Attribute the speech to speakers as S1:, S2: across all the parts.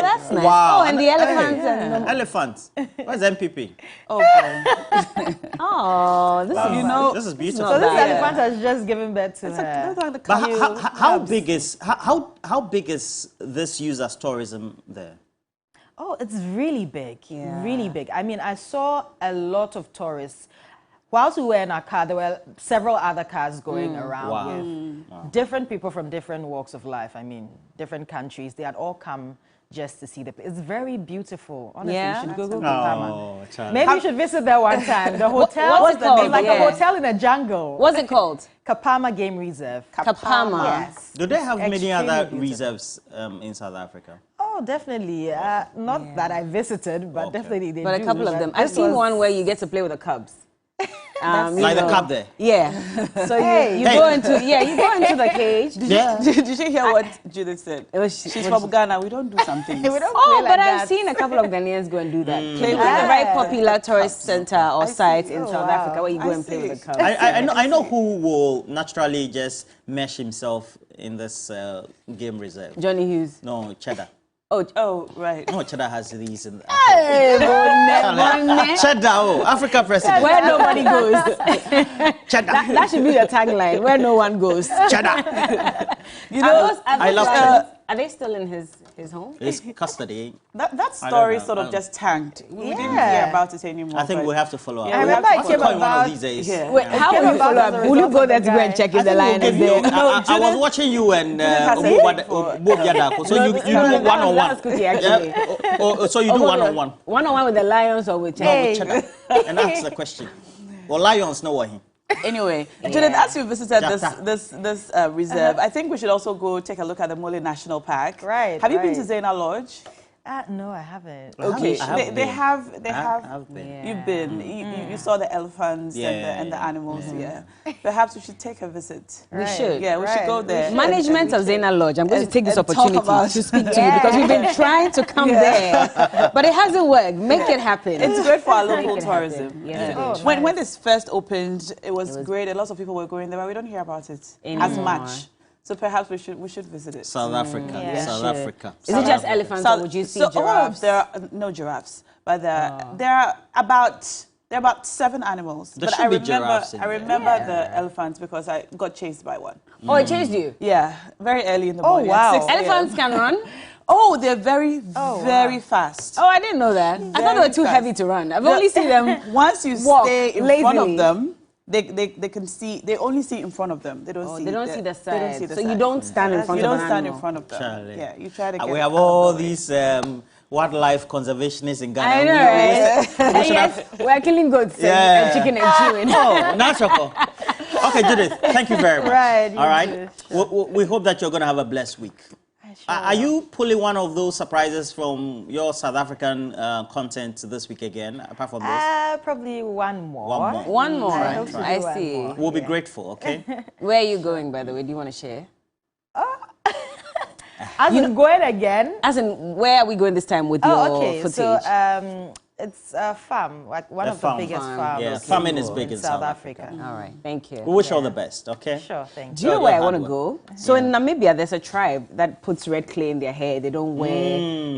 S1: that's nice.
S2: Wow.
S1: Oh, and the elephants.
S2: Hey,
S1: And
S2: elephants. Where's MPP?
S3: Oh, boy.
S1: oh, this
S2: Wow.
S1: is
S2: This is beautiful.
S4: So this
S1: bad.
S4: elephant has just given birth to her.
S3: Like the
S2: But how
S3: cubs.
S2: big is how big is this used as tourism there?
S4: Oh, it's really big.
S1: Yeah.
S4: Really big. I mean, I saw a lot of tourists. Whilst we were in our car, there were several other cars going around
S2: Wow.
S4: with different people from different walks of life. I mean, different countries. They had all come just to see the place. It's very beautiful. Honestly,
S1: Yeah?
S4: you should Google Kapama.
S2: Oh, Charlie.
S4: Maybe you should visit there one time. The hotel
S1: what's
S4: is
S1: it called?
S4: like
S1: Yeah.
S4: a hotel in a jungle.
S1: What's it called?
S4: Kapama Game Reserve.
S1: Kapama.
S4: Yes.
S2: Do they have many
S4: Extremely
S2: other
S4: beautiful.
S2: reserves in South Africa?
S4: Oh, definitely. Not that I visited, but
S2: Okay.
S4: definitely they
S1: But
S4: do.
S1: a couple of them. I've
S4: this
S1: seen
S4: was-
S1: one where you get to play with the cubs. You
S2: Like the
S1: know.
S2: cub there.
S1: Yeah. So
S4: Hey.
S1: you go into you go into the cage.
S2: Yeah.
S3: Did you hear what Judith said?
S1: It was
S3: She's from Ghana. We don't do something.
S4: We don't
S1: Oh,
S4: play
S1: but
S4: like
S1: I've
S4: that.
S1: seen a couple of Ghanaians go and do that. Play
S3: with
S1: with a
S3: the
S1: very popular tourist center or site in
S4: Oh,
S1: South
S4: wow.
S1: Africa where you go
S3: I
S1: and play with
S3: see.
S1: the cubs.
S2: I know who will naturally just mesh himself in this game reserve.
S1: Johnny Hughes.
S2: No, Cheddar.
S3: Oh, right.
S2: No, Cheddar has these in
S1: Hey, Bonne.
S2: Cheddar, oh, Africa president.
S1: Where nobody goes.
S2: Cheddar.
S1: That should be the tagline. Where no one goes.
S2: Cheddar.
S3: You know,
S2: I love
S1: lions-
S2: Cheddar.
S1: Are they still in his home?
S2: It's custody.
S3: that story
S2: know.
S3: sort of just tanked. We didn't
S4: Yeah.
S3: hear about it anymore.
S2: I think
S3: but-
S2: we have to follow up.
S3: Yeah,
S4: I
S3: we
S4: remember
S3: have
S4: it
S3: to
S4: came
S3: follow
S2: Call him one of
S4: about.
S2: these days.
S3: Yeah.
S1: Wait, how
S4: came
S1: will you
S4: about
S1: follow
S4: as a
S1: up? Will you
S4: result
S1: go
S4: of
S1: there
S4: the
S1: to go
S4: guy.
S1: and check
S2: I
S1: if the
S2: think we'll
S1: lion
S2: give
S1: is
S2: you.
S1: there?
S2: I was watching you and
S3: has a
S2: Obu
S3: name for-
S2: Yadako. So
S1: No,
S2: you
S1: that
S2: do
S1: was-
S2: one on
S1: that
S2: one.
S1: was Cookie, actually.
S2: So you do one on one.
S1: One on one with the lions or with
S4: Hey.
S2: Cheddar. And that's the question. Well, lions know what he.
S3: Anyway, Judith, as you visited
S2: Jata.
S3: this reserve, I think we should also go take a look at the Mole National Park.
S4: Right,
S3: Have you been to
S4: right.
S3: Zena Lodge?
S4: No, I haven't.
S3: Okay,
S2: I have
S3: they
S2: been.
S3: have. They
S2: I
S3: have.
S2: have been.
S1: Yeah.
S3: You've been. You saw the elephants and the animals. Yeah. Perhaps we should take a visit.
S1: We should.
S3: Yeah, we should go there.
S1: Management of Zena Lodge, I'm going to
S3: And-
S1: take this
S3: and talk
S1: opportunity
S3: about-
S1: to speak to you because we've been trying to come there, but it hasn't worked. Make it happen.
S3: It's great for our
S1: Make
S3: local
S1: it happen.
S3: tourism.
S1: Yes, it
S4: Oh,
S1: is.
S3: When this first opened, it was great. A lot of people were going there, but we don't hear about it as
S1: Anymore.
S3: much. So perhaps we should visit it.
S2: South Africa.
S4: yeah.
S2: South
S1: Should.
S2: Africa.
S1: Is it just elephants
S3: So-
S1: or would you see
S3: so,
S1: giraffes?
S3: there are no giraffes, but there are about 7 animals.
S2: There
S3: but
S2: should be giraffes in
S3: I
S2: there.
S3: remember the elephants because I got chased by one.
S1: Oh, it chased you?
S3: Yeah, very early in the morning. at
S4: wow.
S3: 6 a.m.
S1: Elephants can run?
S3: Oh, they're very, very fast.
S1: Oh, I didn't know that. I thought they were too
S3: fast.
S1: heavy to run. I've only seen them.
S3: Once you
S1: walk
S3: stay in front
S1: lazily.
S3: of them, they can see. They only see in front of them. They don't see.
S1: They don't see the
S3: They don't
S1: side.
S3: see the
S1: So you
S3: side.
S1: don't stand in front
S3: You
S1: of
S3: don't
S1: an
S3: stand in
S1: animal.
S3: front of them.
S2: Charlie.
S3: Yeah, you try to get.
S2: We have
S3: out of
S2: all
S3: the way.
S2: these wildlife conservationists in Ghana.
S1: I know, right? And yes, we're killing goats and chicken and chewing.
S2: Oh, natural. Okay, Judith, thank you very much.
S4: Right, you
S2: All right.
S4: too.
S2: We hope that you're going to have a blessed week. Are you pulling one of those surprises from your South African content this week again, apart from this?
S4: Probably one more.
S2: One more.
S1: One more.
S4: I hope to do
S1: I
S4: one
S1: see.
S4: more.
S2: We'll be grateful, okay?
S1: Where are you going, by the way? Do you want to share?
S4: As in going again.
S1: As in, where are we going this time with your
S4: Oh, okay.
S1: footage?
S4: So it's a farm, like one
S2: A
S4: of
S2: farm.
S4: the biggest
S1: Farm.
S4: farms.
S2: Yeah, farming is big in
S4: South
S2: South
S4: Africa.
S1: All right, thank you.
S2: We wish all the best, okay?
S4: Sure, thank
S1: Do
S4: you.
S1: you know
S2: Your
S1: where I
S2: hard
S1: want to
S2: work.
S1: go? So in Namibia, there's a tribe that puts red clay in their hair. They don't wear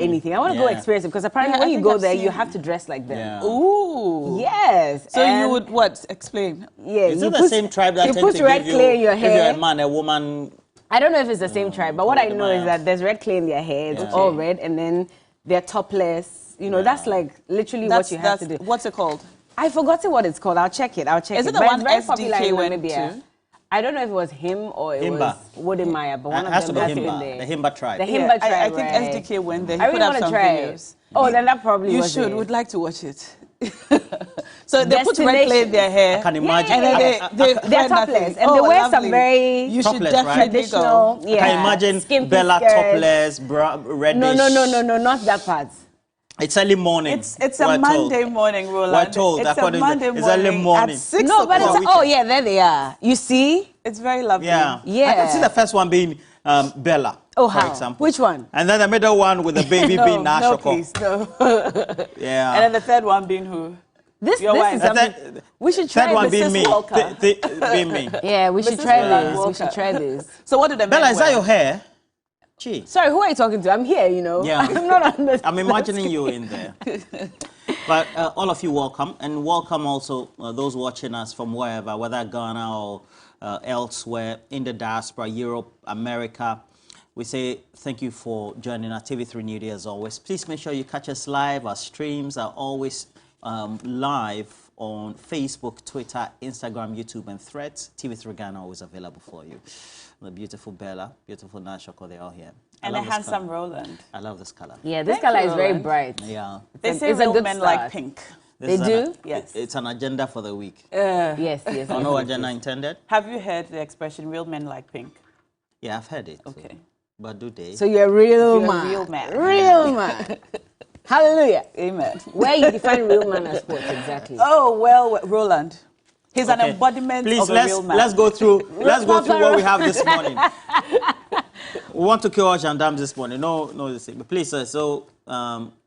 S1: anything. I want to go
S2: Yeah.
S1: experience it because apparently
S3: Yeah,
S1: when
S3: I
S1: you
S3: think
S1: go
S3: I've
S1: there,
S3: seen
S1: you
S3: it.
S1: have to dress like them.
S2: Yeah.
S3: Ooh.
S1: Yes.
S3: So you
S1: and-
S3: would what? Explain.
S1: Yeah.
S2: Is
S1: you
S2: it the
S1: put-
S2: same tribe that
S1: you
S2: tends
S1: put
S2: to
S1: red
S2: give
S1: clay in
S2: you,
S1: your
S2: if you're
S1: hair?
S2: a man, a woman?
S1: I don't know if it's the same tribe, but what I know is
S2: Maya.
S1: that there's red clay in their hair. It's
S2: Yeah.
S1: all red, and then they're topless. You know, that's like literally what you have to do.
S3: What's it called?
S1: I forgotten what it's called. I'll check it.
S3: Is it the
S1: But
S3: one
S1: it's very
S3: SDK
S1: popular in
S3: went
S1: Namibia.
S3: to?
S1: I don't know if it was him or it
S2: Himba.
S1: was Wodemaya, but one
S2: It
S1: of
S2: has
S1: them
S2: to be
S1: has been
S2: Himba,
S1: there.
S2: the Himba tribe.
S1: The
S3: Yeah,
S1: Himba tribe,
S3: I think
S1: right?
S3: SDK went there. He
S1: I
S3: put
S1: really
S3: up
S1: want to
S3: some
S1: try it.
S3: videos.
S1: Oh, then that probably
S3: You
S1: was
S3: should.
S1: it.
S3: Would like to watch it. So they put red clay in their hair.
S2: I can imagine.
S3: And then
S1: They're
S3: wear
S1: topless,
S3: nothing.
S1: and they wear some
S3: lovely.
S1: very
S3: You should
S2: Topless, right?
S3: definitely
S1: traditional.
S3: go.
S1: Yeah,
S2: I can imagine
S1: skimpy
S2: Bella
S1: skirts.
S2: topless, reddish.
S1: No, not that part.
S2: It's early morning.
S3: It's a
S2: we're told.
S3: Monday morning, Roland.
S2: We're told,
S3: It's a
S2: according to-
S3: Monday
S2: it's early morning.
S3: at 6
S1: No, but
S3: o'clock.
S1: it's oh yeah, there they are. You see?
S3: It's very lovely.
S2: Yeah.
S1: Yeah.
S2: I can see the first one being Bella,
S1: Oh,
S2: for
S1: how?
S2: example.
S1: Which one?
S2: And then the middle one with the baby being
S3: No,
S2: Nashoko.
S3: please, no.
S2: Yeah.
S3: And then the third one being who?
S1: This
S3: Your
S1: this
S3: wife.
S1: is
S2: And
S1: something
S2: then
S1: we should try.
S2: third one being
S1: Mrs.
S2: me.
S1: Walker.
S2: Being me.
S1: Yeah, we should
S3: Mrs.
S1: try
S3: Walker.
S1: this. We should try this.
S3: So what did the men
S2: Bella, is that
S3: wear?
S2: your hair? Gee.
S1: Sorry, who are you talking to? I'm here, you know.
S2: Yeah.
S1: I'm not on the
S2: I'm imagining you in there. But all of you welcome, and welcome also those watching us from wherever, whether Ghana or elsewhere, in the diaspora, Europe, America. We say thank you for joining our TV3 New Day as always. Please make sure you catch us live. Our streams are always live on Facebook, Twitter, Instagram, YouTube, and Threads. TV3 Ghana always available for you. The beautiful Bella, beautiful Nashoko, they're all here.
S3: And a handsome Roland.
S2: I love this color.
S1: Yeah, this
S3: Thank
S1: color
S3: you,
S1: is very
S3: Roland.
S1: bright.
S2: Yeah.
S3: They say
S1: It's a
S3: real
S1: good
S3: men
S1: start.
S3: like pink.
S2: This
S1: They
S2: is
S1: do?
S3: Yes.
S2: It's an agenda for the week.
S1: Yes, yes.
S2: Oh, no agenda intended?
S3: Have you heard the expression real men like pink?
S2: Yeah, I've heard it.
S3: Okay.
S2: But do they?
S1: So you're a real
S3: You're a
S1: man.
S3: real man.
S1: Real man. Hallelujah.
S3: Amen.
S1: Where you define real man as what exactly?
S3: Oh, well, Roland. He's an
S2: Okay.
S3: embodiment
S2: Please,
S3: of a real man.
S2: let's go through what we have this morning. We want to kill our gendarmes this morning. No, but please, sir. So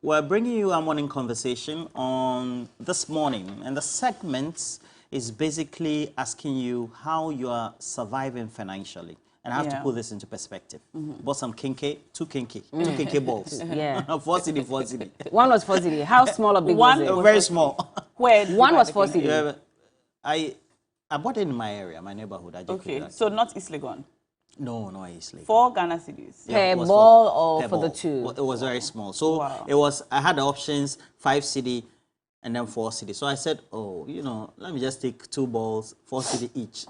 S2: we're bringing you a morning conversation on this morning, and the segment is basically asking you how you are surviving financially. And I have to
S3: Yeah.
S2: put this into perspective. Bought some kinky, two kinky balls.
S1: Yeah.
S2: 4 cedi, 4 cedi.
S1: One was 4 cedi. How small or big
S3: One
S1: was it?
S2: Very small.
S3: Where did you
S1: One
S3: buy
S1: was
S3: the
S1: 4
S3: kinky?
S1: cedi.
S2: Yeah, I bought it in my area, my neighborhood.
S3: Okay, so not East Legon.
S2: No, easily.
S3: 4 Ghana cedis.
S2: Yeah, it
S1: Per
S2: was
S1: ball or
S2: per
S1: for the
S2: ball.
S1: two?
S2: Well, it was very small. So
S3: Wow.
S2: it was, I had the options, 5 cedi and then 4 cedi. So I said, let me just take 2 balls, 4 cedi each.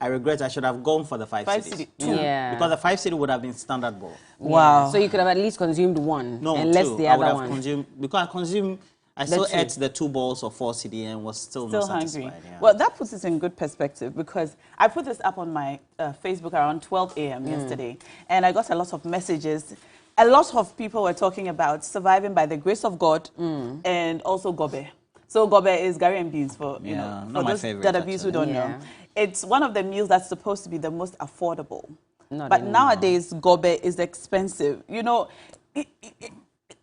S2: I regret I should have gone for the 5
S3: 5
S2: cedi.
S3: cedi, two.
S1: Yeah.
S2: Because the 5 cedi would have been standard ball.
S3: Wow.
S1: So you could have at least consumed one
S2: No,
S1: and less
S2: 2.
S1: the
S2: I would
S1: other
S2: have
S1: one.
S2: consumed, because I still
S1: two.
S2: ate the 2 balls of 4 cedi and was still
S3: Still
S2: not
S3: hungry.
S2: satisfied. Yeah.
S3: Well, that puts it in good perspective because I put this up on my Facebook around 12 a.m. yesterday, and I got a lot of messages. A lot of people were talking about surviving by the grace of God and also gobe. So gobe is Gary and beans for
S2: Yeah,
S3: for
S2: not my
S3: those
S2: favorite,
S3: Dada beans who
S2: actually.
S3: don't know.
S1: Yeah.
S3: It's one of the meals that's supposed to be the most affordable.
S1: Not
S3: But
S1: anymore.
S3: nowadays, gobe is expensive.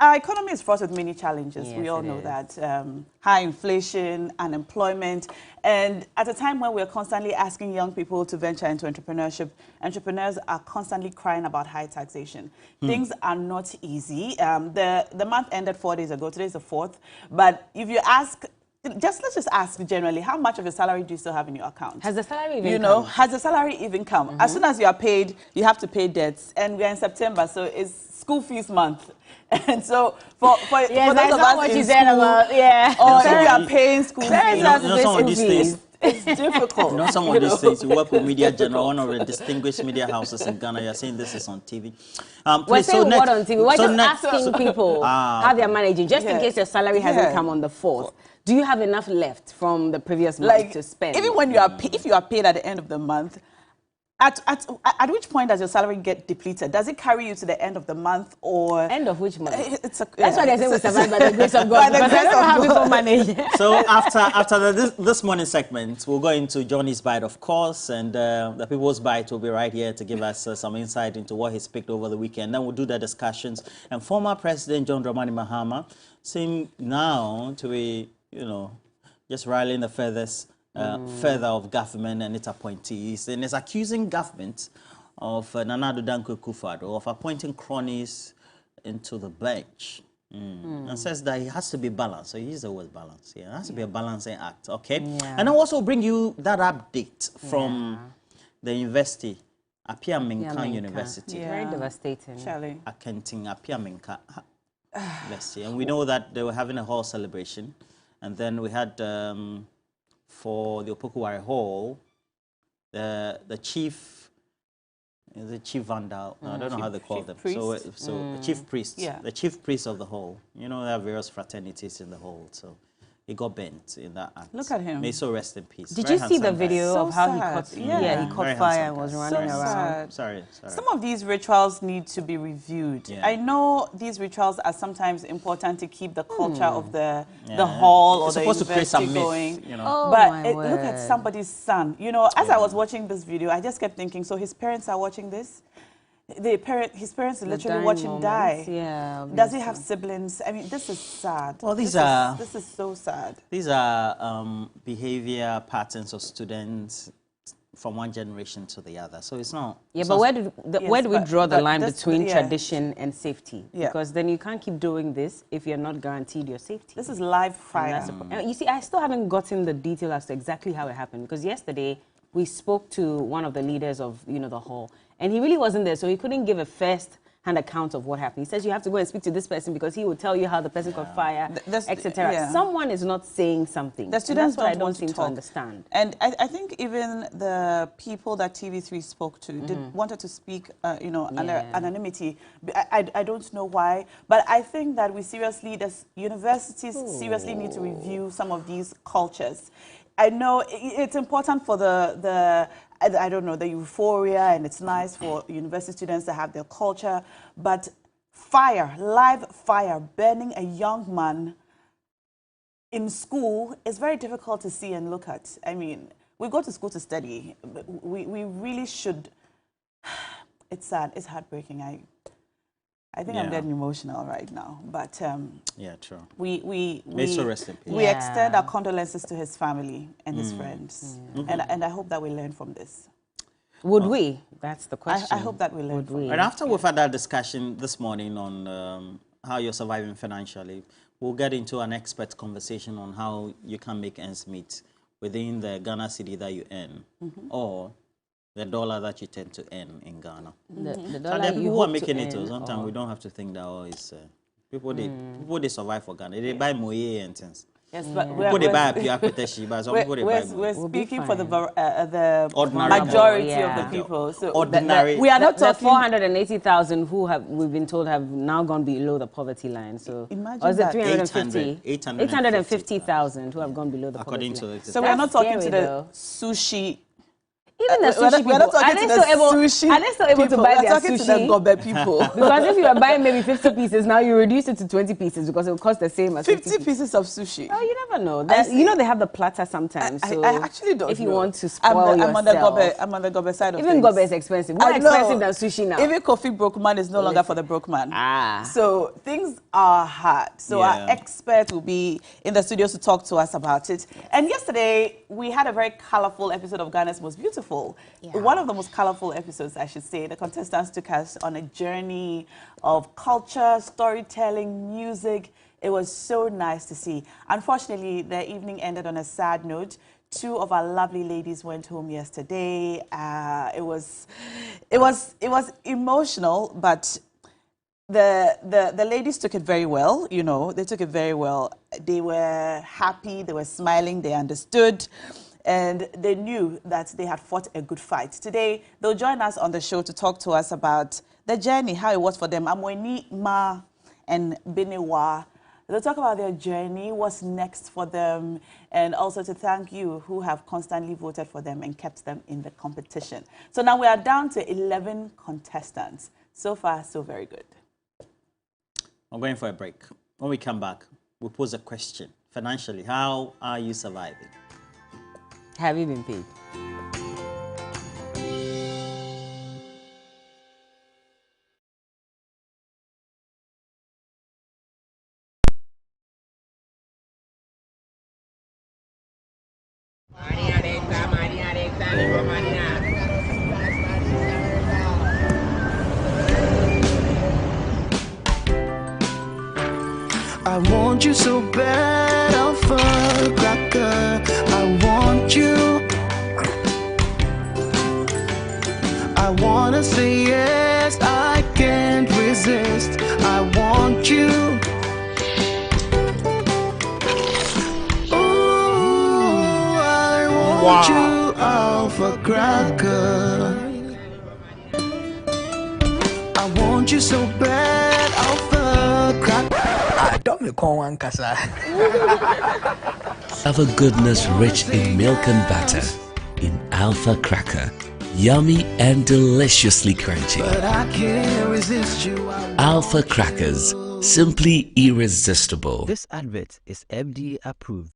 S3: Our economy is fraught with many challenges.
S1: Yes,
S3: we all
S1: it
S3: know
S1: is.
S3: that. High inflation, unemployment, and at a time when we're constantly asking young people to venture into entrepreneurship, entrepreneurs are constantly crying about high taxation. Things are not easy. The month ended 4 days ago. Today's the 4th. But if you ask, let's just ask generally, how much of your salary do you still have in your account?
S1: Has the salary even come?
S3: Has the salary even come? As soon as you are paid, you have to pay debts. And we're in September, so it's school fees month. And so for
S1: Yes,
S3: those
S1: I
S3: of
S1: saw
S3: us
S1: what
S3: in
S1: you said
S3: school,
S1: about, yeah.
S3: or if
S2: Sorry.
S3: you are paying school
S1: Very
S3: fees,
S1: nice
S2: you know
S1: to
S2: some
S1: say
S2: of these
S1: school
S2: things-
S1: fees.
S3: it's difficult.
S2: Some
S3: you
S2: of these
S3: know.
S2: things, you work with Media General, one of the distinguished media houses in Ghana. You're saying this is on TV.
S1: We're
S2: Please,
S1: saying what on TV? We're
S2: so
S1: just
S2: next-
S1: asking people how they're managing, just in
S3: Yeah.
S1: case your salary hasn't
S3: Yeah.
S1: come on the 4th. Do you have enough left from the previous month to spend?
S3: even when you are if you are paid at the end of the month, at which point does your salary get depleted? Does it carry you to the end of the month or
S1: End of which month?
S3: It's a,
S1: That's why they say we survive by the grace of
S3: By
S1: God.
S3: the
S1: Because I
S3: grace
S1: don't know
S3: of
S1: how
S3: God.
S1: people manage.
S2: So after this morning segment, we'll go into Johnny's Bite, of course, and the People's Bite will be right here to give us some insight into what he's picked over the weekend. Then we'll do the discussions. And former President John Dramani Mahama seems now to be, just riling the feathers further of government and its appointees, and is accusing government of Nana Addo Dankwa Akufo-Addo of appointing cronies into the bench. And says that it has to be balanced. So he uses the word balance. Yeah, it has to be a balancing act. Okay.
S1: Yeah.
S2: And I'll also bring you that update from the university, Apia Minkan University.
S3: Yeah.
S1: Very devastating.
S3: Charlie.
S2: Akenting Apia Minka. Let's see. And we know that they were having a hall celebration. And then we had for the Opokuwari Hall, the chief vandal. No, I don't know how they call
S3: chief
S2: them.
S3: priest?
S2: So the chief priest,
S3: Yeah.
S2: the chief priest of the hall. There are various fraternities in the hall. So he got bent in that act.
S3: Look at him.
S2: May so rest in peace.
S1: Did
S2: Very
S1: you see the
S2: handsome guy.
S1: video
S3: So
S1: of how he
S3: sad.
S1: caught?
S3: Yeah.
S1: Yeah, he caught
S2: Very
S1: fire
S2: handsome
S1: and was
S2: guy.
S1: running
S3: So
S1: around.
S3: sad.
S2: Sorry.
S3: Some of these rituals need to be reviewed.
S2: Yeah.
S3: I know these rituals are sometimes important to keep the culture of the hall or
S2: It's
S3: the
S2: supposed to create
S3: university
S2: some myth,
S3: going.
S1: Oh,
S3: But
S1: my
S3: look at
S1: word.
S3: somebody's son. As I was watching this video, I just kept thinking, so his parents are watching this? His parents literally
S1: dying
S3: watch him die.
S1: moments, yeah,
S3: Does he have siblings? I mean, this is sad.
S2: Well,
S3: this is so sad.
S2: These are behavior patterns of students from one generation to the other. So it's not.
S1: Yeah,
S2: it's
S1: but
S2: not,
S1: where do we draw the line
S3: this-
S1: between
S3: yeah.
S1: tradition and safety?
S3: Yeah.
S1: Because then you can't keep doing this if you're not guaranteed your safety.
S3: This is live
S1: And
S3: fire.
S1: that's you see, I still haven't gotten the detail as to exactly how it happened, because yesterday we spoke to one of the leaders of, the hall, and he really wasn't there, so he couldn't give a first-hand account of what happened. He says you have to go and speak to this person because he will tell you how the person caught fire, etc.
S3: yeah.
S1: Someone is not saying something.
S3: The students
S1: and that's what I
S3: don't
S1: don't
S3: want to
S1: seem to
S3: talk.
S1: understand.
S3: And I think even the people that TV3 spoke to wanted to speak, under anonymity. I don't know why, but I think that we seriously, the universities seriously need to review some of these cultures. I know it's important for I don't know, the euphoria, and it's nice for university students to have their culture, but fire, live fire, burning a young man in school is very difficult to see and look at. I mean, we go to school to study. We really should. It's sad. It's heartbreaking. I think I'm getting emotional right now. But
S2: yeah, true.
S3: We
S2: rest in peace.
S3: we extend our condolences to his family and his friends, and I hope that we learn from this.
S1: Would we? That's the question.
S3: I hope that we learn from it.
S2: And after we've had that discussion this morning on how you're surviving financially, we'll get into an expert conversation on how you can make ends meet within the Ghana cedi that you earn, or the dollar that you tend to earn in Ghana.
S1: The
S2: And
S1: dollar
S2: there are
S1: you
S2: people who are
S1: hope to
S2: making it,
S1: earn,
S2: sometimes
S1: or-
S2: we don't have to think that, it's people they survive for Ghana. They buy moye and things.
S3: Yes, but
S2: People they buy a piakoteshi, but some people they buy moye.
S3: we're
S1: We'll be
S3: speaking for the
S1: fine.
S2: Ordinary
S3: majority
S1: Yeah.
S3: of the people. So
S2: Ordinary.
S3: we are not
S1: the
S3: talking.
S1: 480,000 who we've been told have now gone below the poverty line. So
S3: Imagine
S1: or is it
S3: that.
S1: 350?
S2: 850,000
S1: who have gone below the
S2: According
S1: poverty
S2: to
S1: line.
S2: the
S3: So we are not talking to
S1: scary,
S3: the
S1: though.
S3: sushi.
S1: Even the
S3: We're
S1: sushi
S3: not- we're not
S1: people,
S3: talking
S1: are
S3: to
S1: they
S3: the
S1: still able?
S3: sushi
S1: Are they still able to
S3: people.
S1: buy
S3: We're
S1: their
S3: talking to the
S1: sushi?
S3: gobe people.
S1: Because if you are buying maybe 50 pieces, now you reduce it to 20 pieces because it will cost the same as
S3: 50 pieces of sushi.
S1: Oh, you never know.
S3: see.
S1: They have the platter sometimes. So
S3: I actually don't
S1: if you
S3: know.
S1: want to spoil
S3: I'm on the
S1: yourself.
S3: gobe side of
S1: Even
S3: things.
S1: gobe is expensive. More
S3: I know.
S1: expensive than sushi now.
S3: Even Kofi Brokeman is no longer for the broke man.
S1: Ah.
S3: So things are hard. So
S2: Yeah.
S3: our expert will be in the studio to talk to us about it. And yesterday, we had a very colorful episode of Ghana's Most Beautiful. One of the most colorful episodes, I should say. The contestants took us on a journey of culture, storytelling, music. It was so nice to see. Unfortunately, the evening ended on a sad note. Two of our lovely ladies went home yesterday. It was emotional, but the ladies took it very well. They took it very well. They were happy. They were smiling. They understood. And they knew that they had fought a good fight. Today, they'll join us on the show to talk to us about the journey, how it was for them. Amweni, Ma, and Benewa. They'll talk about their journey, what's next for them, and also to thank you who have constantly voted for them and kept them in the competition. So now we are down to 11 contestants. So far, so very good.
S2: I'm going for a break. When we come back, we'll pose a question. Financially, how are you surviving?
S1: Have you been paid?
S5: I want you so bad, Alpha Cracker. I want you. I wanna say yes, I can't resist. I want you. Ooh, I want you, Alpha Cracker. I want you so bad, Alpha Cracker. Don't me call one casa.
S6: Have a goodness rich in milk and butter in Alpha Cracker. Yummy and deliciously crunchy.
S5: But I can't resist you.
S6: Alpha Crackers, simply irresistible.
S7: This advert is FDA approved.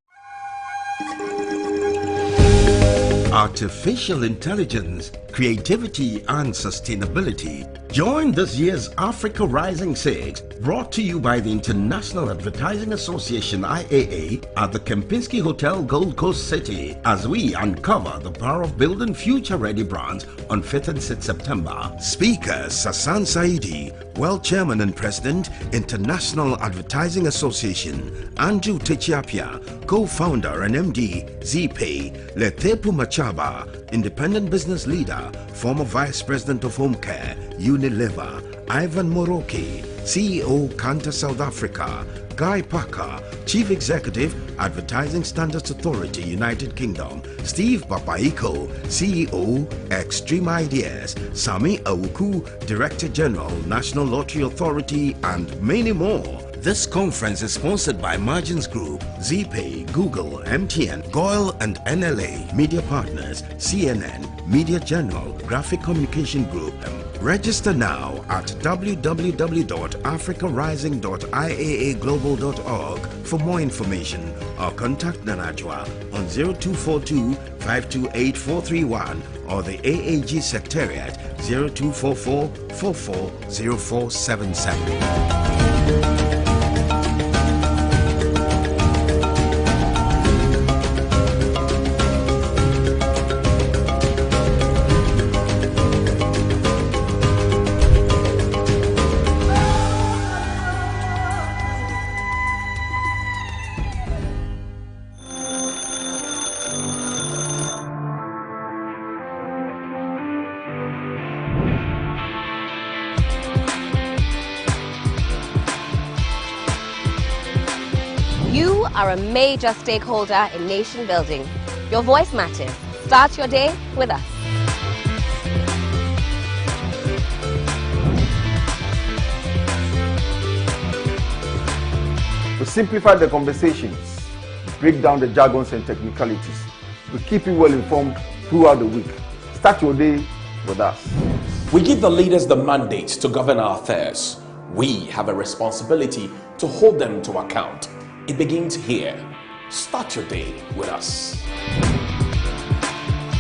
S8: Artificial intelligence, creativity and sustainability. Join this year's Africa Rising 6, brought to you by the International Advertising Association IAA at the Kempinski Hotel, Gold Coast City, as we uncover the power of building future-ready brands on 5th and 6th September. Speakers Sasan Saidi, World Chairman and President, International Advertising Association, Andrew Techiapia, co-founder and MD, ZPay, Letepu Machaba, Independent Business Leader, former Vice President of Home Care, Unilever, Ivan Moroki, CEO, Kanta South Africa, Guy Parker, Chief Executive, Advertising Standards Authority, United Kingdom, Steve Papaiko, CEO, Extreme Ideas, Sami Awuku, Director General, National Lottery Authority, and many more. This conference is sponsored by Margins Group, ZPay, Google, MTN, GOIL, and NLA. Media partners, CNN, Media General, Graphic Communication Group. Register now at www.africarising.iaaglobal.org for more information, or contact Nanajwa on 0242 528 431 or the AAG Secretariat 0244 440477.
S9: You are a major stakeholder in nation building. Your voice matters. Start your day with us.
S10: We simplify the conversations, break down the jargons and technicalities. We keep you well informed throughout the week. Start your day with us.
S11: We give the leaders the mandate to govern our affairs. We have a responsibility to hold them to account. It begins here. Start your day with us.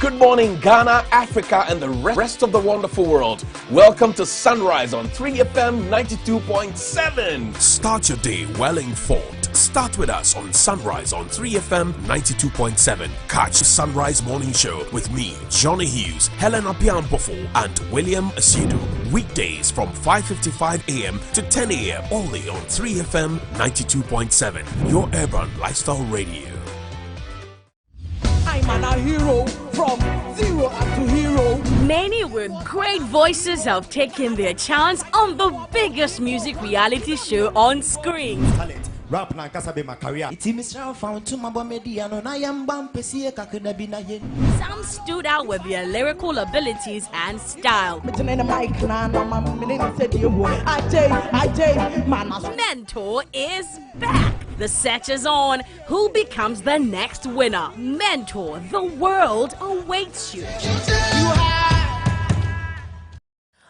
S11: Good morning, Ghana, Africa, and the rest of the wonderful world. Welcome to Sunrise on 3FM 92.7.
S12: Start your day well informed. Start with us on Sunrise on 3FM 92.7. Catch the Sunrise Morning Show with me, Johnny Hughes, Helen Apiampofo, and William Asidu. Weekdays from 5:55 a.m. to 10 a.m. only on 3FM 92.7. Your urban lifestyle radio.
S13: I'm a hero from zero up to hero.
S14: Many with great voices have taken their chance on the biggest music reality show on screen.
S13: Rap na kasa be my career.
S14: Some stood out with their lyrical abilities and style. Mentor is back. The search is on. Who becomes the next winner? Mentor, the world awaits you.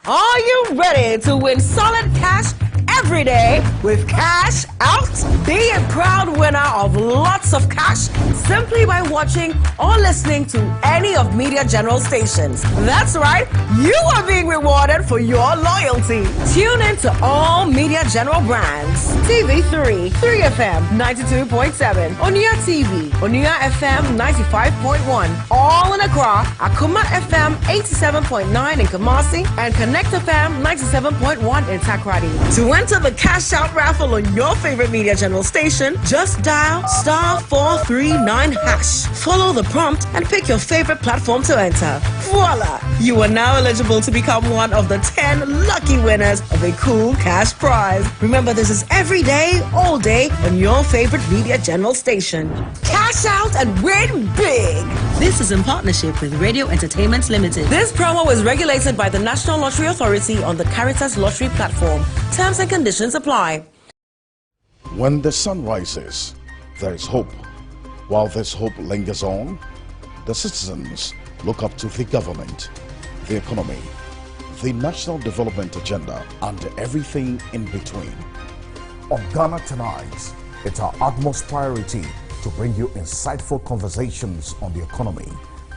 S15: Are you ready to win solid cash every day with Cash Out? Be a proud winner of lots of cash simply by watching or listening to any of Media General stations. That's right, you are being rewarded for your loyalty. Tune in to all Media General brands. TV3, 3FM 92.7, Onia TV, Onia FM 95.1, all in Accra, Akuma FM 87.9 in Kumasi, and Connect FM 97.1 in Takrady. To enter the Cash Out raffle on your favorite Media General station, just dial *439#. Follow the prompt and pick your favorite platform to enter. Voila! You are now eligible to become one of the 10 lucky winners of a cool cash prize. Remember, this is every day, all day on your favorite Media General station. Cash out and win big! This is in partnership with Radio Entertainment Limited. This promo is regulated by the National Lottery Authority on the Caritas Lottery platform. Terms and conditions apply.
S16: When the sun rises, there is hope. While this hope lingers on, the citizens look up to the government, the economy, the national development agenda, and everything in between.
S17: On Ghana Tonight, it's our utmost priority to bring you insightful conversations on the economy,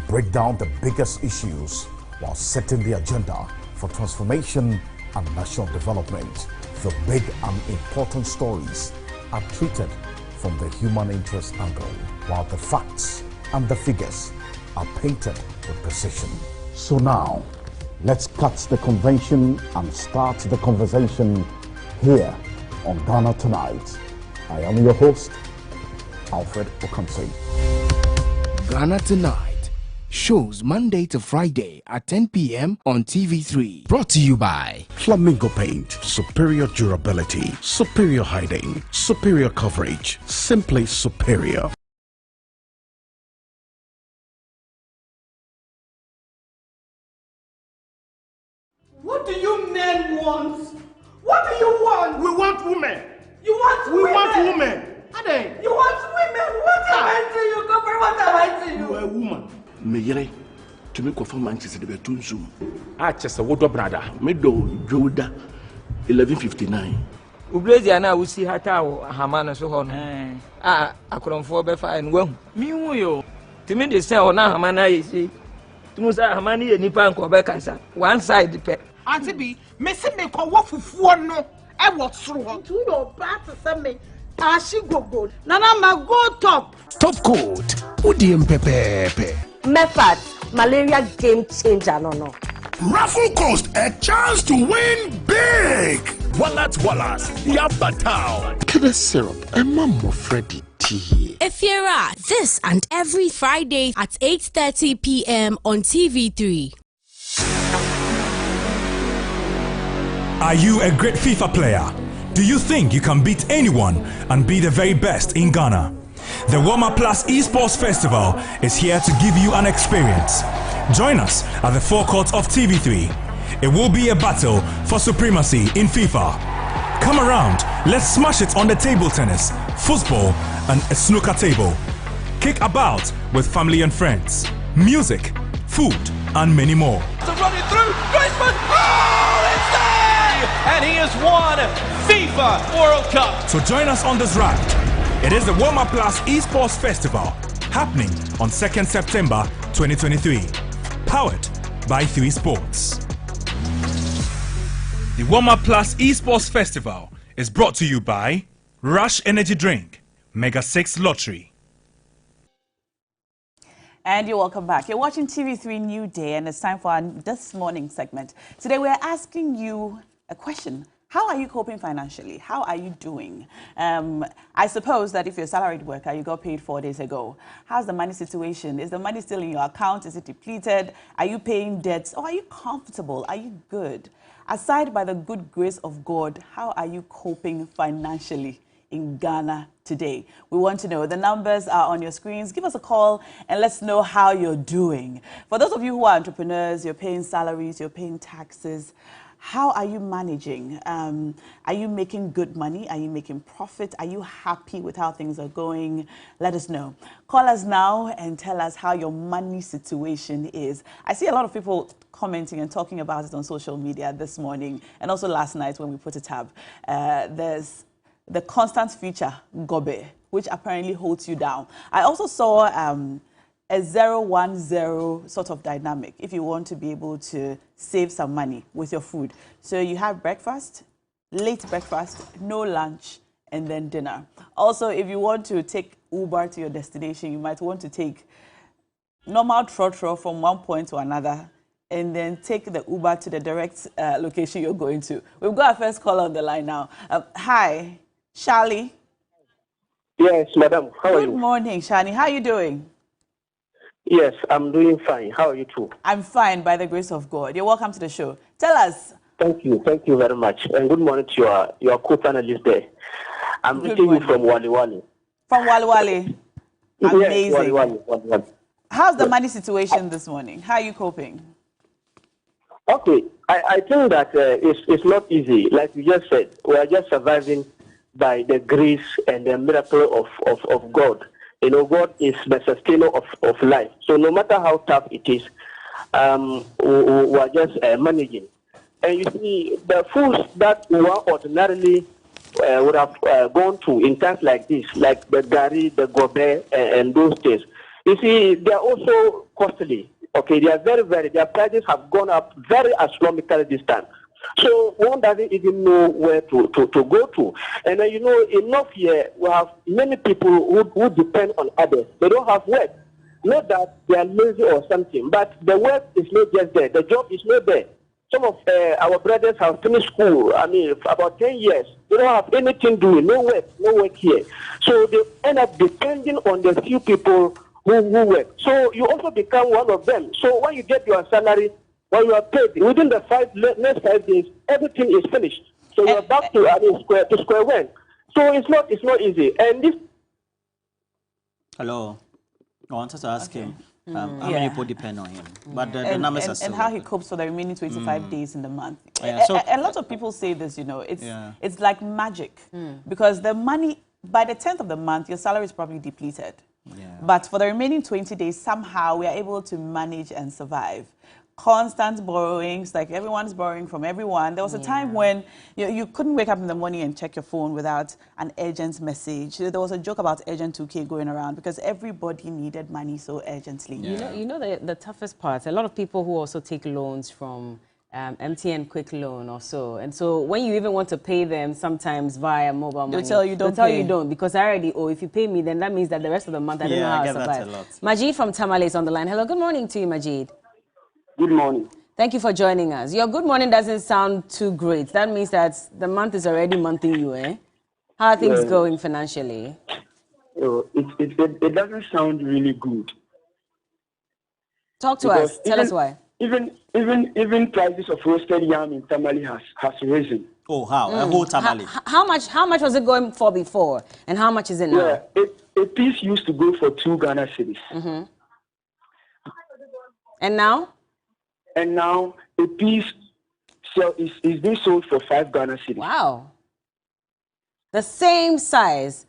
S17: break down the biggest issues while setting the agenda for transformation and national development. The big and important stories are treated from the human interest angle, while the facts and the figures are painted with precision. So now, let's cut the convention and start the conversation here on Ghana Tonight. I am your host, Alfred Okamse.
S5: Ghana Tonight shows Monday to Friday at 10 p.m. on TV3.
S6: Brought to you by
S16: Flamingo Paint. Superior durability, superior hiding, superior coverage, simply superior.
S13: What do you men want? What do you want?
S18: We want women.
S13: You want women?
S18: We want women. Ade.
S13: You want women? What am I to you? Come on, what am I to you?
S18: You are a woman.
S19: Meyere, to me confirm Manchester the Betunzum.
S11: Chester, what up, brother?
S19: Medo Joda 1159.
S20: Ublezi ana usi hata hamana so hono. Akromfo be fa en wahu. Mi hu yo. Timi de say ona hamana yesi. Timi say hamana ye nipa nko be kansa. One side pe.
S18: Auntie B, me se me ko wo fufuo no e wo soro ho.
S13: To your back to say me. Ashi go good. Nana ma go top.
S5: Top coat. Udim pepepe.
S21: Method. Malaria game changer, no.
S5: Raffle Coast, a chance to win big.
S12: Wallet Wallace, Yapatown.
S19: Kidder syrup, and Mamma Freddy tea.
S14: Efiera, this and every Friday at 8:30 p.m. on TV3.
S22: Are you a great FIFA player? Do you think you can beat anyone and be the very best in Ghana? The Warmer Plus Esports Festival is here to give you an experience. Join us at the forecourt of TV3. It will be a battle for supremacy in FIFA. Come around, let's smash it on the table tennis, football and a snooker table. Kick about with family and friends. Music, food and many more.
S23: To run it through, Griezmann! Oh, it's there! And he has won FIFA World Cup.
S22: So join us on this ride. It is the Warmer Plus Esports Festival, happening on 2nd September 2023. Powered by 3 Sports. The Warmer Plus Esports Festival is brought to you by Rush Energy Drink, Mega 6 Lottery.
S3: And you're welcome back. You're watching TV3 New Day, and it's time for our This Morning segment. Today we're asking you a question. How are you coping financially? How are you doing? I suppose that if you're a salaried worker, you got paid 4 days ago. How's the money situation? Is the money still in your account? Is it depleted? Are you paying debts? Or are you comfortable? Are you good? Aside by the good grace of God, how are you coping financially in Ghana today? We want to know. The numbers are on your screens. Give us a call and let's know how you're doing. For those of you who are entrepreneurs, you're paying salaries, you're paying taxes. How are you managing? Are you making good money? Are you making profit? Are you happy with how things are going? Let us know. Call us now and tell us how your money situation is. I see a lot of people commenting and talking about it on social media this morning and also last night when we put it up. There's the constant feature, Gobe, which apparently holds you down. I also saw a 0-1-0 sort of dynamic if you want to be able to save some money with your food. So you have breakfast, late breakfast, no lunch, and then dinner. Also, if you want to take Uber to your destination, you might want to take normal trotro from one point to another and then take the Uber to the direct location you're going to. We've got our first caller on the line now. Hi, Charlie.
S24: Yes, madam. How are you?
S3: Good morning, Shani. How are you doing?
S24: Yes, I'm doing fine. How are you too?
S3: I'm fine, by the grace of God. You're welcome to the show. Tell us.
S24: Thank you very much. And good morning to your co-panelist there. I'm reaching you from Wali Wali.
S3: From Wali Wali? Amazing.
S24: Yes, Wali Wali.
S3: How's the money situation this morning? How are you coping?
S24: Okay, I think that it's not easy. Like you just said, we are just surviving by the grace and the miracle of God. You know, God is the sustainer of life. So no matter how tough it is, we are just managing. And you see, the foods that one ordinarily would have gone through in times like this, like the gari, the gobe, and those things, you see, they are also costly. Okay, they are their prices have gone up very astronomically this time. So one doesn't even know where to go to. And then, enough here, we have many people who depend on others. They don't have work. Not that they are lazy or something, but the work is not just there. The job is not there. Some of our brothers have finished school, for about 10 years. They don't have anything doing, no work here. So they end up depending on the few people who work. So you also become one of them. So when you get your salary, when you are paid, within the next 5 days, everything is finished. So you are back to square one. So it's not easy. And this.
S1: Hello. I wanted to ask him how many people depend on him, but the numbers are still.
S3: And how he copes for the remaining 25 days in the month.
S1: So
S3: a lot of people say this, it's like magic because the money, by the 10th of the month, your salary is probably depleted. But for the remaining 20 days, somehow we are able to manage and survive. Constant borrowings, like everyone's borrowing from everyone. There was a time when you couldn't wake up in the morning and check your phone without an urgent message. There was a joke about urgent 2K going around because everybody needed money so urgently.
S2: You know the toughest part, a lot of people who also take loans from MTN Quick Loan or so. And so when you even want to pay them sometimes via mobile money,
S3: they'll tell you don't
S2: because I already owe. If you pay me, then that means that the rest of the month I don't know how to survive. Majid from Tamale is on the line. Hello, good morning to you, Majid.
S24: Good morning.
S2: Thank you for joining us. Your good morning doesn't sound too great. That means that the month is already monthing you, eh? How are things going financially?
S24: It doesn't sound really good.
S2: Talk to us. Tell us why.
S24: Even prices of roasted yam in Tamale has risen.
S1: Oh, how? A whole Tamale.
S2: How much was it going for before, and how much is it now?
S24: Yeah, a piece used to go for 2 Ghana cedis.
S2: And now?
S24: And now a piece is being sold for 5 Ghana cedis.
S2: Wow. The same size.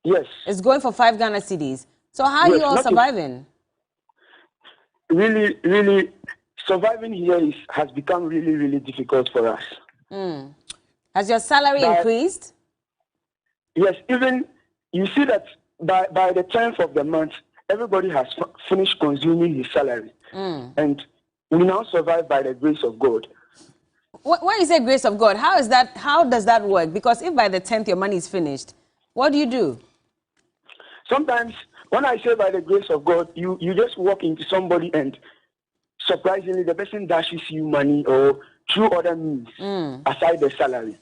S24: Yes.
S2: It's going for 5 Ghana cedis. So how are you all surviving?
S24: Really, surviving here has become really difficult for us.
S2: Has your salary increased?
S24: Yes, even you see that by the 10th of the month, everybody has finished consuming his salary. And we now survive by the grace of God.
S2: When you say grace of God, how does that work? Because if by the 10th your money is finished, what do you do?
S24: Sometimes, when I say by the grace of God, you just walk into somebody and surprisingly the person dashes you money or through other means aside the salary.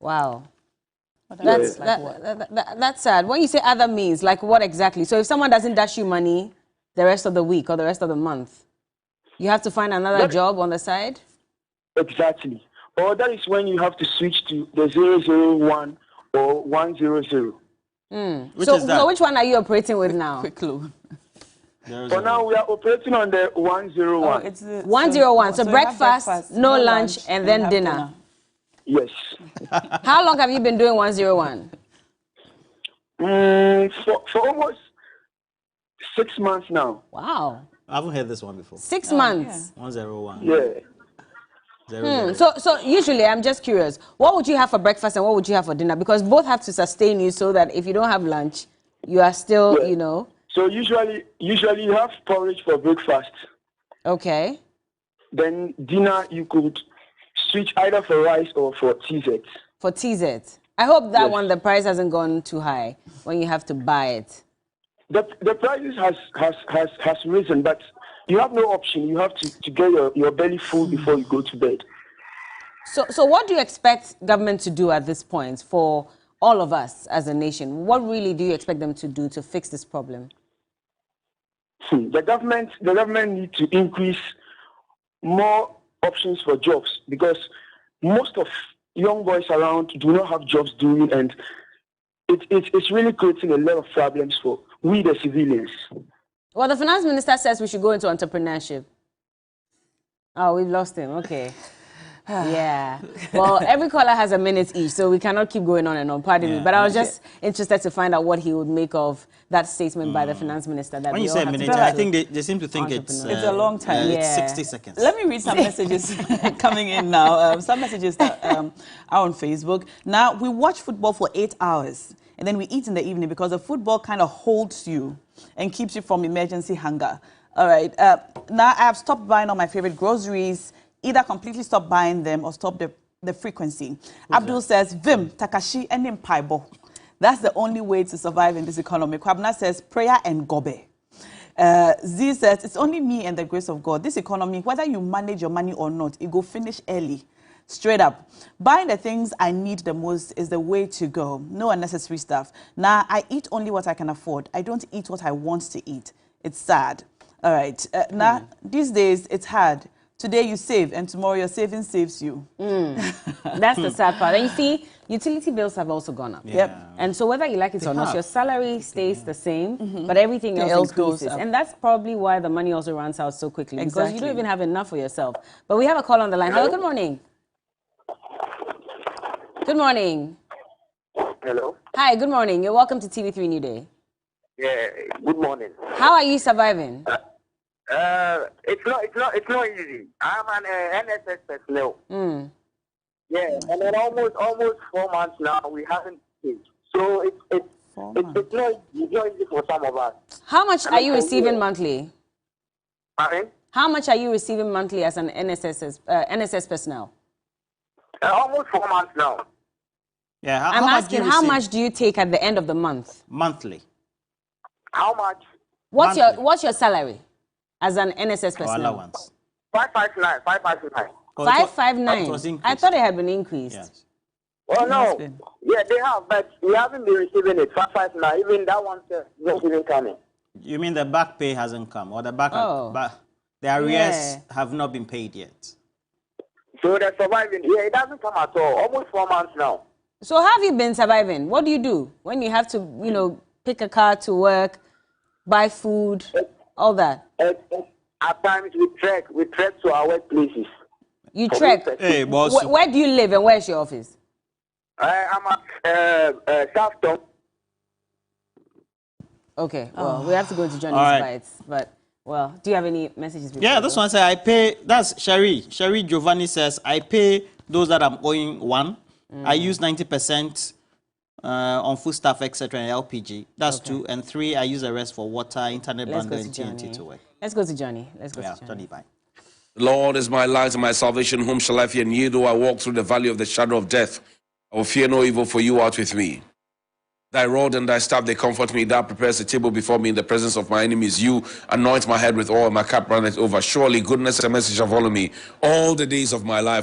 S2: Wow. That's sad. When you say other means, like what exactly? So if someone doesn't dash you money the rest of the week or the rest of the month, you have to find another job on the side?
S24: Exactly. Or that is when you have to switch to the 001 or 100.
S2: So which one are you operating with now?
S3: Quick Loan.
S24: For now, we are operating on the 101.
S3: It's the
S2: 101. So breakfast, no lunch, and then dinner.
S24: Yes.
S2: How long have you been doing 101?
S24: For almost 6 months now.
S2: Wow.
S1: I haven't heard this one before.
S2: 6 months.
S1: 101.
S24: Yeah.
S2: So usually, I'm just curious, what would you have for breakfast and what would you have for dinner? Because both have to sustain you so that if you don't have lunch, you are still,
S24: So usually you have porridge for breakfast.
S2: Okay.
S24: Then dinner, you could switch either for rice or for TZ.
S2: For TZ. I hope that one, the price hasn't gone too high when you have to buy it.
S24: The prices has risen, but you have no option. You have to get your belly full before you go to bed.
S2: So what do you expect government to do at this point for all of us as a nation? What really do you expect them to do to fix this problem?
S24: The government needs to increase more options for jobs because most of young boys around do not have jobs doing, and it's really creating a lot of problems for we the civilians.
S2: Well, the finance minister says we should go into entrepreneurship. Oh, we've lost him. Okay. Yeah. Well, every caller has a minute each, so we cannot keep going on and on. Pardon me. But I was just interested to find out what he would make of that statement by the finance minister. That
S1: when you say a minute, I think they seem to think it's
S3: a long time.
S1: It's 60 seconds.
S3: Let me read some messages coming in now. Some messages that are on Facebook. Now, we watch football for 8 hours, and then we eat in the evening because the football kind of holds you and keeps you from emergency hunger. All right. Now, I have stopped buying all my favorite groceries, Either completely stop buying them or stop the frequency. Abdul says, Vim, Takashi, and Impaibo. That's the only way to survive in this economy. Kwabna says, prayer and gobe. Z says, it's only me and the grace of God. This economy, whether you manage your money or not, it go finish early. Straight up. Buying the things I need the most is the way to go. No unnecessary stuff. Now, I eat only what I can afford. I don't eat what I want to eat. It's sad. All right. Now, these days, it's hard. Today you save, and tomorrow your saving saves you.
S2: That's the sad part. And you see, utility bills have also gone up.
S3: Yep.
S2: And so whether you like it or not, your salary stays the same, but everything else increases.
S3: goes up.
S2: And that's probably why the money also runs out so quickly, because you don't even have enough for yourself. But we have a call on the line. Hello, good morning. Good morning.
S4: Hello.
S2: Hi, good morning. You're welcome to TV3 New Day.
S4: Yeah, good morning.
S2: How are you surviving?
S4: It's not easy. I'm an NSS personnel. Yeah, and then almost 4 months now we haven't paid. So it's not easy for some of us.
S2: How much are you receiving monthly?
S4: Pardon?
S2: How much are you receiving monthly as an NSS personnel?
S4: Almost 4 months now.
S1: Yeah,
S2: I'm asking, how much do you take at the end of the month?
S1: Monthly.
S4: How much?
S2: What's your salary as an NSS personnel?
S1: Allowance.
S4: 559. 559.
S2: 559. I thought it had been increased.
S1: Yes.
S4: Well, no. Yeah, they have, but we haven't been receiving it. 559. Even that one not even coming.
S1: You mean the back pay hasn't come, or the the arrears have not been paid yet?
S4: So they're surviving. Yeah, it doesn't come at all. Almost 4 months now.
S2: So how have you been surviving? What do you do when you have to, pick a car to work, buy food, all that?
S4: At times we trek to our workplaces.
S2: You trek?
S1: Hey, boss.
S2: Where do you live and where's your office?
S4: I'm at Southton.
S2: Okay, well, we have to go to Johnny's Bites, but... Well, do you have any messages?
S1: Yeah, this one says I pay. That's Sherry. Sherry Giovanni says I pay those that I'm owing 1. I use 90% on food stuff, etc. and LPG. That's 2. And 3, I use the rest for water, internet bundle, and TNT to work.
S2: Let's go to Johnny. Let's go to
S1: Johnny. Bye.
S11: The Lord is my light and my salvation. Whom shall I fear? And ye, though I walk through the valley of the shadow of death, I will fear no evil, for you art with me. Thy rod and thy staff, they comfort me. Thou prepares a table before me in the presence of my enemies. You anoint my head with oil, my cup runneth over. Surely goodness and mercy shall follow me all the days of my life.